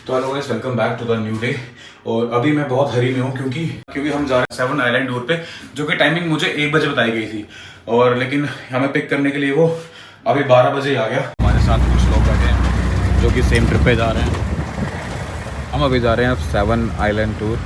तो hello guys, welcome back to the new day. और अभी मैं बहुत हरी में हूँ क्योंकि हम जा रहे हैं 7 आइलैंड टूर पे, जो कि टाइमिंग मुझे 1 बजे बताई गई थी। और लेकिन हमें पिक करने के लिए वो अभी 12 बजे आ गया। हमारे साथ कुछ लोग बैठे हैं जो कि सेम ट्रिप पे जा रहे हैं। हम अभी जा रहे हैं 7 आइलैंड टूर।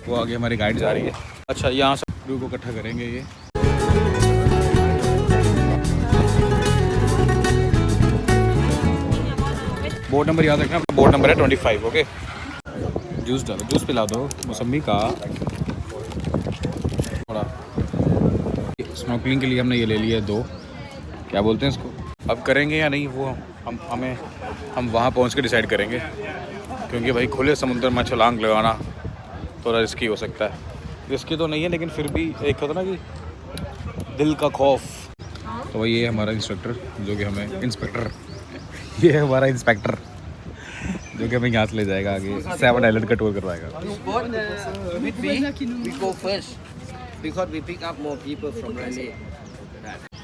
वो आगे हमारी गाइड जा रही है। अच्छा, यहाँ से क्रू को इकट्ठा करेंगे ये। बोर्ड नंबर याद रखना, बोर्ड नंबर है 25। ओके, जूस डालो, जूस पिला दो मौसमी का। थोड़ा स्नॉर्कलिंग के लिए हमने ये ले लिया है 2, क्या बोलते हैं इसको, अब करेंगे या नहीं वो हम वहाँ पहुँच के डिसाइड करेंगे। क्योंकि भाई खुले समुद्र में छलांग लगाना थोड़ा रिस्की हो सकता है। रिस्की तो नहीं है, लेकिन फिर भी एक होता ना कि दिल का खौफ। तो वही ये हमारा इंस्ट्रक्टर जो कि हमें इंस्पेक्टर, ये है हमारा इंस्पेक्टर जो कि हमें यहाँ से ले जाएगा आगे 7 आइलैंड का टूर करवाएगा।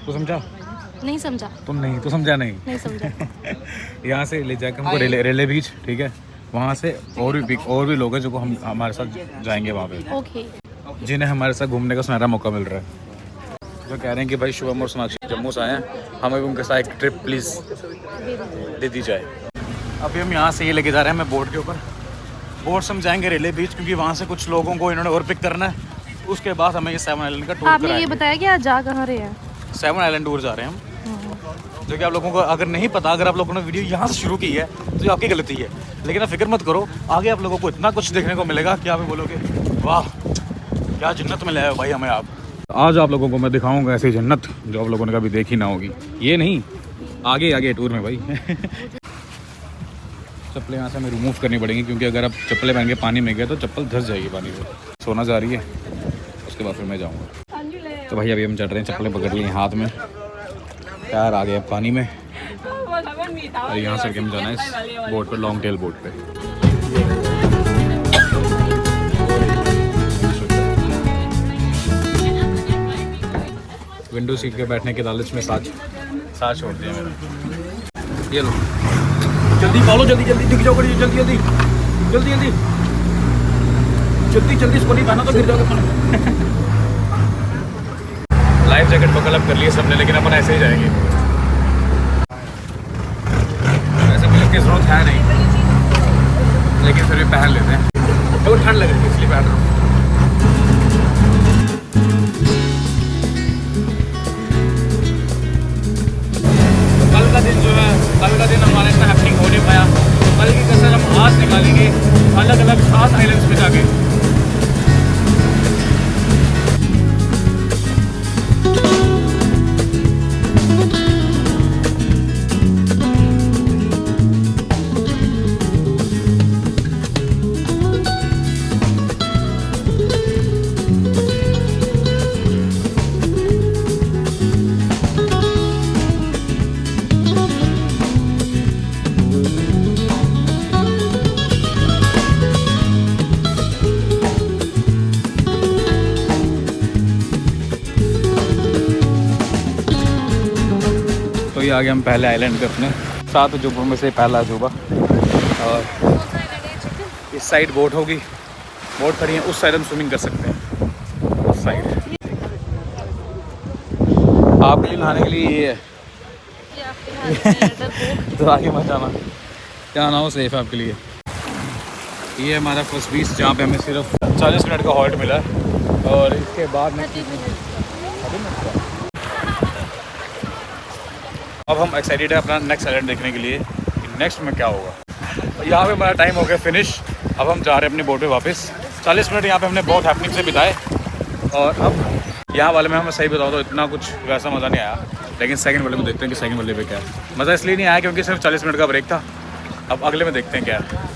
तो समझा? नहीं समझा। तुम नहीं, तो समझा नहीं समझा। यहाँ से ले जाकर हमको रेले बीच, ठीक है, वहाँ से और भी लोग हैं जो को हम हमारे साथ जाएंगे वहाँ पे। ओके। जिन्हें हमारे साथ घूमने का सुनहरा मौका मिल रहा है। जो कह रहे हैं कि भाई शुभम और सोनाक्षी जम्मू से आए हैं, हमें उनके साथ एक ट्रिप प्लीज़ दे दी जाए। अभी हम यहाँ से ये लेके जा रहे हैं हमें बोट के ऊपर। बोट से हम जाएंगे रेले बीच, क्योंकि वहाँ से कुछ लोगों को इन्होंने और पिक करना है। उसके बाद हमें ये 7 आइलैंड का टूर आपने ये बताया कि आज जा कहाँ रहे हैं? 7 आइलैंड टूर जा रहे हैं हम। जो कि आप लोगों को अगर नहीं पता, अगर आप लोगों ने वीडियो यहाँ से शुरू की है तो ये आपकी गलती है। लेकिन आप फिक्र मत करो, आगे आप लोगों को इतना कुछ देखने को मिलेगा कि आप बोलोगे वाह क्या जन्नत में लाए हो भाई हमें आप। आज आप लोगों को मैं दिखाऊंगा ऐसी जन्नत जो आप लोगों ने कभी देखी ना होगी। ये नहीं, आगे टूर में भाई। चप्पलें यहाँ से हमें रिमूव करनी पड़ेंगी, क्योंकि अगर आप चप्पलें पहन के पानी में गए तो चप्पल धंस जाएगी पानी में। सोना जा रही है, उसके बाद फिर मैं जाऊँगा। तो भाई अभी हम चढ़ रहे हैं, चप्पलें पकड़ ली हाथ में, पैर आ गए पानी में। और यहाँ से हम जाना है इस बोट पर, लॉन्ग टेल बोट पे। विंडो सीट पे बैठने के लालच में साथ छोड़ दिया मैंने। ये लो, जल्दी पालो, जल्दी दिख जाओ, जल्दी इसको नहीं पहना तो गिर जाओगे। लाइफ जैकेट बकल कर लिए सबने, लेकिन अपन ऐसे ही जाएंगे। वैसे भी की जरूरत है नहीं, लेकिन फिर भी पहन लेते हैं। तो ठंड लग रही है इसलिए पहन रहा हूँ। कल का दिन हमारे इतना हैपनिंग हो नहीं पाया, तो कल की कसर हम आज निकालेंगे अलग अलग 7 आइलैंड्स पे जाके। आगे हम पहले आइलैंड पे अपने 7 अजूबों में से पहला अजूबा। और इस साइड बोट होगी, बोट खड़ी है, उस साइड हम स्विमिंग कर सकते हैं। उस साइड आपके लिए नहाने के लिए ये है। तो आगे मत जाना, जाना हो सेफ है आपके लिए। ये हमारा फर्स्ट बीच, जहाँ पे हमें सिर्फ 40 मिनट का हॉल्ट मिला है। और इसके बाद अब हम एक्साइटेड है अपना नेक्स्ट आइलैंड देखने के लिए कि नेक्स्ट में क्या होगा। यहाँ पे हमारा टाइम हो गया फिनिश। अब हम जा रहे हैं अपनी बोट पे वापस। 40 मिनट यहाँ पे हमने बहुत हैपनिंग से बिताए। और अब यहाँ वाले में हमें सही बताओ तो इतना कुछ वैसा मज़ा नहीं आया, लेकिन सेकंड वाले में देखते हैं कि सेकंड वाले पे क्या है। मज़ा इसलिए नहीं आया क्योंकि सिर्फ 40 मिनट का ब्रेक था। अब अगले में देखते हैं क्या है।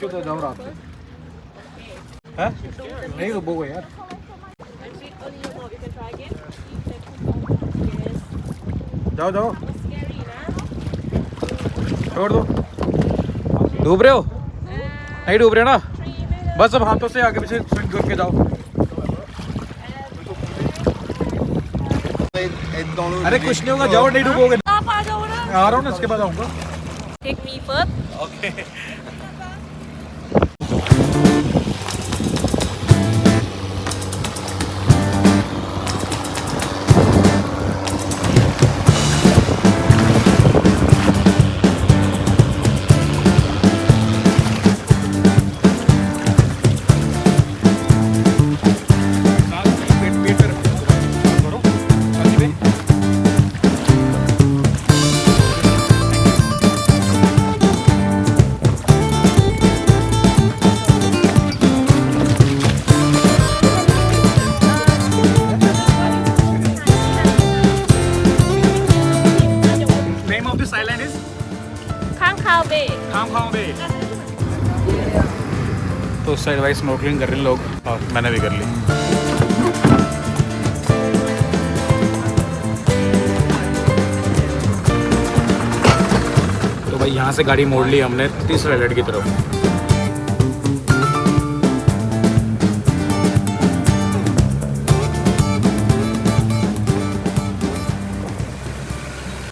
खुश हो तो जाओ रात को। हैं? नहीं तो बोगो यार। जाओ जाओ, छोड़ दो। डूब रहे हो? नहीं डूब रहे ना? बस अब हाथों से आगे पीछे स्विंग करके जाओ। अरे कुछ नहीं होगा, जाओ, नहीं डूबोगे। आप आ जाओ ना। आ रहा हूँ ना, इसके बाद आऊँगा। Take me first. Okay. Khao Bay. तो उस साइड भाई स्नॉर्कलिंग कर रहे हैं लोग और मैंने भी कर ली। तो भाई यहाँ से गाड़ी मोड़ ली हमने तीसरे आइलैंड की तरफ।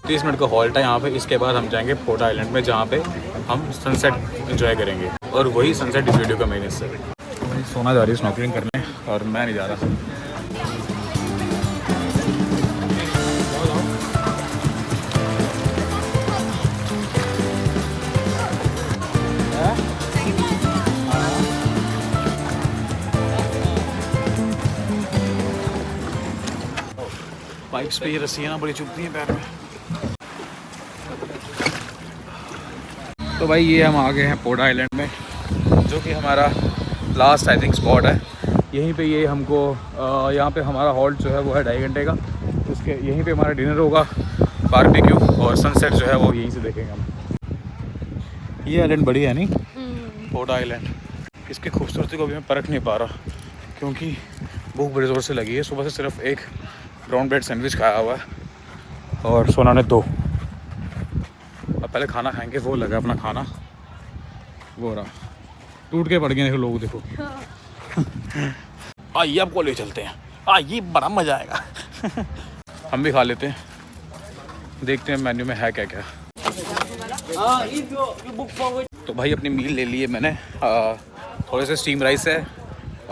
तीस मिनट का हॉल्ट है यहाँ पे। इसके बाद हम जाएंगे पोर्ट आइलैंड में, जहाँ पे हम सनसेट एंजॉय करेंगे और वही सनसेट इस वीडियो का मेन हिस्सा है। सोना जा रही है स्नॉर्कलिंग करने और मैं नहीं जा रहा। पाइप्स पे ये रस्सियाँ ना बड़ी चुभती हैं पैर में। तो भाई ये हम आ गए हैं पोर्ट आइलैंड में, जो कि हमारा लास्ट आई थिंक स्पॉट है। यहीं पे ये हमको यहाँ पे हमारा हॉल्ट जो है वो है 2.5 घंटे का। उसके यहीं पे हमारा डिनर होगा, बारबेक्यू और सनसेट जो है वो यहीं से देखेंगे हम। ये आइलैंड बड़ी है नहीं, पोर्ट आइलैंड। इसकी खूबसूरती को भी मैं परख नहीं पा रहा क्योंकि भूख बड़े ज़ोर से लगी है। सुबह से सिर्फ एक ब्राउन ब्रेड सैंडविच खाया हुआ है और सोना ने 2। अब पहले खाना खाएंगे, वो लगा अपना खाना, वो रहा टूट के पड़ गए। देखो लोग, देखो। आइए आपको ले चलते हैं, आइए बड़ा मज़ा आएगा। हम भी खा लेते हैं, देखते हैं मेन्यू में है क्या क्या। तो भाई अपनी मील ले ली है मैंने। थोड़े से स्टीम राइस है,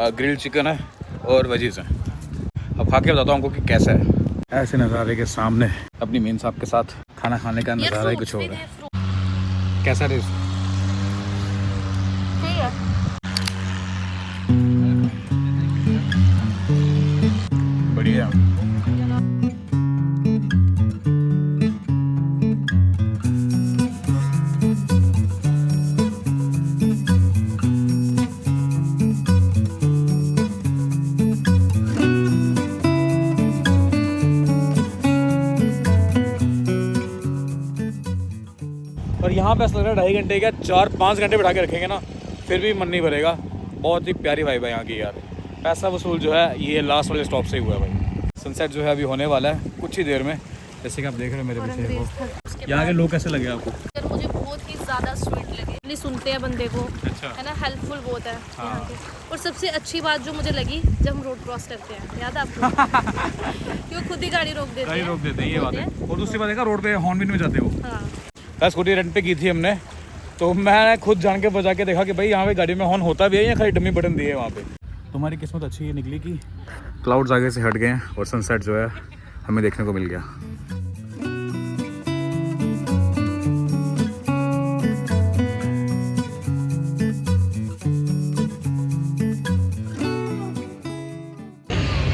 ग्रिल्ड चिकन है और वेजीज हैं। अब खा के बताता हूँ आपको कि कैसा है। ऐसे नज़ारे के सामने अपनी मेन साहब के साथ खाना खाने का नज़ारा ही कुछ और है। कैसा टेस्ट? बढ़िया। और यहाँ पे ऐसा लग रहा है 2.5 घंटे का 4-5 घंटे बैठा के रखेंगे ना फिर भी मन नहीं भरेगा। बहुत ही प्यारी वाइब है यहाँ की यार। पैसा वसूल जो है ये लास्ट वाले स्टॉप से ही हुआ है भाई। सनसेट जो है अभी होने वाला है कुछ ही देर में, जैसे कि आप देख रहे हो मेरे पीछे वो। यहाँ के लोग कैसे लगे आपको? मुझे बहुत ही ज़्यादा स्वीट लगे, नहीं सुनते हैं बंदे को। अच्छा। है ना, हेल्पफुल बहुत है हाँ। यहाँ के। और सबसे अच्छी बात जो मुझे लगी, जब हम रोड क्रॉस करते हैं, याद है आपको? कि वो खुद ही गाड़ी रोक देते हैं। रोक देते हैं, ये बात है। और दूसरी बात देखा, रोड पे हॉर्न भी नहीं बजाते वो। हाँ। स्कूटी रेंट पे की थी हमने, तो मैं खुद जान के बजा के देखा कि भाई यहाँ पे गाड़ी में हॉर्न होता भी है या खाली डमी बटन दिए है वहाँ पे। तुम्हारी किस्मत अच्छी ये निकली कि क्लाउड्स आगे से हट गए हैं और सनसेट जो है हमें देखने को मिल गया।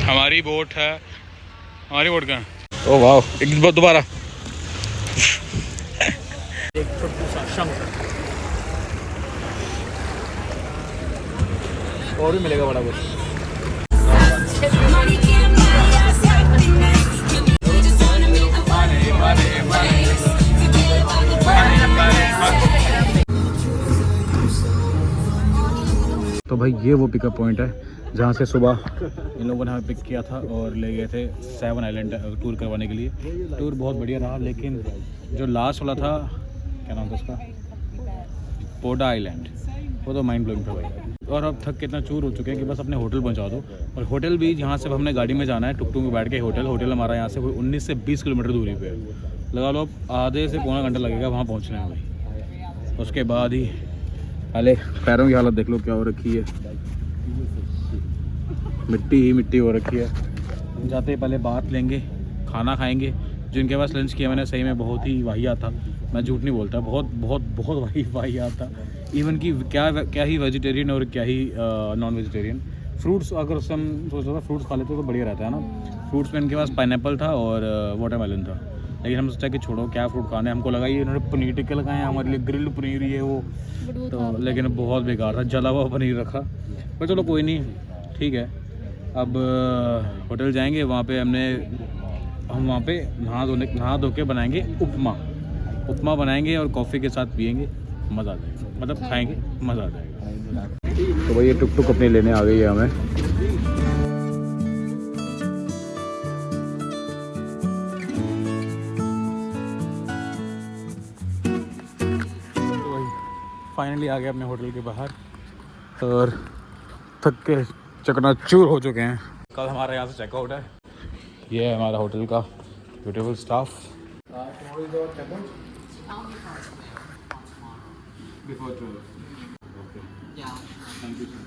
हमारी बोट है, हमारी बोट कहाँ? ओ वाह, एक बार दोबारा। एक छोटू सा शंख और भी मिलेगा बड़ा कुछ। भाई ये वो पिकअप पॉइंट है जहाँ से सुबह इन लोगों ने हमें पिक किया था और ले गए थे 7 आइलैंड टूर करवाने के लिए। टूर बहुत बढ़िया रहा, लेकिन जो लास्ट वाला था, क्या नाम था उसका, पोडा आइलैंड, वो तो माइंड ब्लोइंग था भाई। और अब थक के इतना चूर हो चुके हैं कि बस अपने होटल पहुंचा दो। और होटल भी यहाँ से हमने गाड़ी में जाना है, टुक टुक में बैठ के होटल हमारा यहाँ से कोई 19 से 20 किलोमीटर दूरी पे है। लगा लो अब आधे से पौना घंटा लगेगा वहाँ पहुँचने में भाई। उसके बाद ही अरे पैरों की हालत देख लो क्या हो रखी है, मिट्टी ही मिट्टी हो रखी है। जाते पहले बात लेंगे, खाना खाएंगे। जिनके पास लंच किया मैंने सही में बहुत ही वाहियात था, मैं झूठ नहीं बोलता, बहुत बहुत बहुत वाहियात था। इवन कि क्या ही वेजिटेरियन और क्या ही नॉन वेजिटेरियन। फ्रूट्स अगर हम सोच रहा था फ्रूट्स खा लेते तो बढ़िया रहता है ना। फ्रूट्स में इनके पास पाइनएप्पल था और वाटरमेलन था, लेकिन हम सोचा कि छोड़ो क्या फ्रूट खाने, हमको लगा ये इन्होंने पनीर टिक्के लगाए हैं हमारे लिए, ग्रिल्ड पनीर ये वो, तो लेकिन बहुत बेकार था, जला हुआ पनीर रखा। पर चलो कोई नहीं, ठीक है। अब होटल जाएंगे, वहाँ पे हम वहाँ पे नहा धो के बनाएंगे उपमा बनाएंगे और कॉफ़ी के साथ पियेंगे, मज़ा आ जाएगा, मतलब खाएंगे मज़ा आ जाएगा। तो भाई ये टुक टुक अपने लेने आ गई है हमें। फाइनली आ गए अपने होटल के बाहर और थक के चकनाचूर हो चुके हैं। कल हमारा यहाँ से चेकआउट है। ये है हमारा होटल का beautiful staff. Before 12. Okay. Yeah. Thank you.